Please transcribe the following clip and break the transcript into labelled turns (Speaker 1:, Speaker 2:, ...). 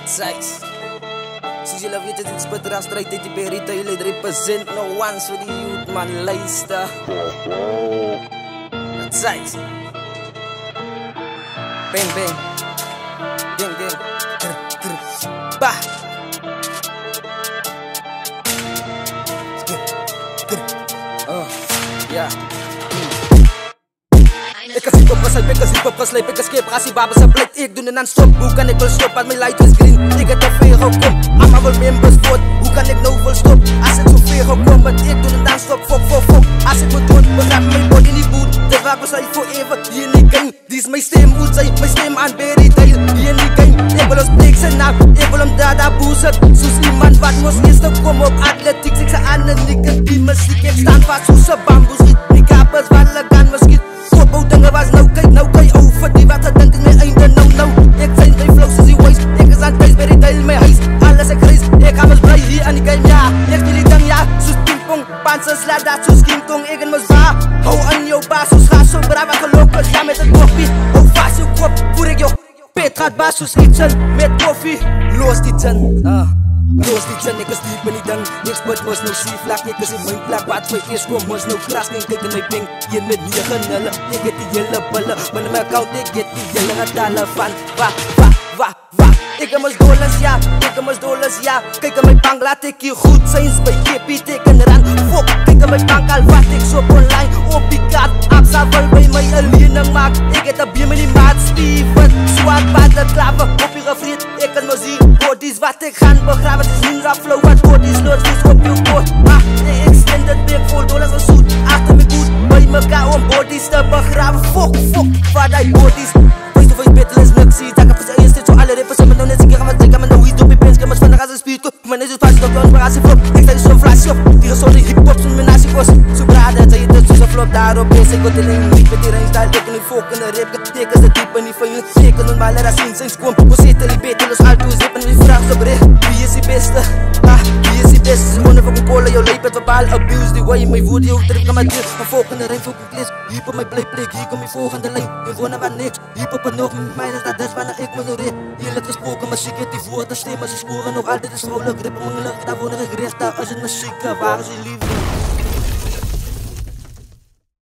Speaker 1: Size. Soos julle weet, dit is bitter afstrijd uit die Perita. Julle represent no ones for the youth, man, luister. Size. Bang, bang. Gang, gang. Bah. Yeah. Ik kan zien op ik kan zien op ik kan skip, als die babes zijn plek. Ik doe het non-stop, hoe kan ik wel stoppen? Als mijn light is green, ik heb te veel gekomen. Mama wil members voort, hoe kan ik nou wel stoppen? Als ik zoveel gekomen, ik doe het non-stop, fuck. Als ik moet doen, begrijp mijn body niet goed. De rappers zijn forever, hier in die game. Die is mijn stem, moet zijn, mijn stem aan Berry Dale. Hier in die game, ik wil ons plek zijn naam. Ik wil hem daar boezen. Zoals iemand wat moest eerst komen op atletiek. Ik zei aan en ik die muziek. Ik staan vast zoals een bamboe schiet. Die kapers wat legaan me schiet. Kopbouw dingen was nou kijk over die wat gedink is mijn einde nou. Ik zijn geen flows soos die waste. Ik is aan thuis bij die deel mijn huis. Alles ik reis, ik ga me blij hier aan die game, ja. Ik speel die ding, ja, soos pingpong. Pansen slaat dat soos King Kong. Ik en mys waar, hou aan jou baas. Soos ga so braaf wat gelopen, ja met het koffie. Hou vast jou kop, voer ik jou pet gaat baas soos kitchen. Met koffie, los die tin, los die tin, ek is diep in die ding. Ek spit mos nou C-vlak, ek is in my plek. Wat vir eers kom mos nou kras. Kyk in my ping, 1 met 9 nulle. Ek het die hele bulle, maar in my account ek het die hele gedalle van wa. Ik heb mys dollars, ja, ik heb mys dollars, ja. Kijk in my bank, laat ek hier goed zijn. By KP teken ran, fuck. Kijk in my bank, al wat ek so online op die kaart. Absa wil by my alleen maak. Ek het een beer met die maat Steven. Swat, baat, klaver, op die gevreed. Ik kan mys hier, bodies wat ek gaan begraven. Het is ninja flow, wat bodies lood, dus op jou koot. De extended bag, vol dollars en zoet. Achter my goed, by mekaar om bodies te begraven. Fuck, wat die bodies. Face to face battle is niks, zie. Tak op sy eie steeds, so alle rappers zijn me nou net zeker. Maar zeker, maar nou iets op die pens. Kemmers van de gas en spier, tot mijn neus is vast. Tot de inspiratie flop, ik sta zo'n flasje op. Die gezonde hip-hop, zo'n mijn nazi kost. Zo braden, zei je dus zo'n flop daarop. Is ik wat in een niet met die rijnstijl. Ik kan nu volk in de rap, ik tekens de diepe niet van je. Ik kan nu maar leren zien, zijn squam. Hoe zit die beter, dus al toe is hip en wie vraagt op recht. Wie is die beste? Wie is die beste? Ze wonen van mijn kolen, jouw leep het verbaal. Abuse die way, mijn woord, jouw trip naar mijn deur. Mijn volgende rijn, volgende klis. Hier op mijn plek, hier kom je volgende lijn. We wonen van niks, hier op het nog. Mijn is dat wanneer ik me door rit. Eerlijk gesproken, muziek heeft die woorden stemmen. Ze scoren nog altijd een vrolijk rip. Mongelig, daar wonen ik recht. Daar is het muziek, waar is je liefde?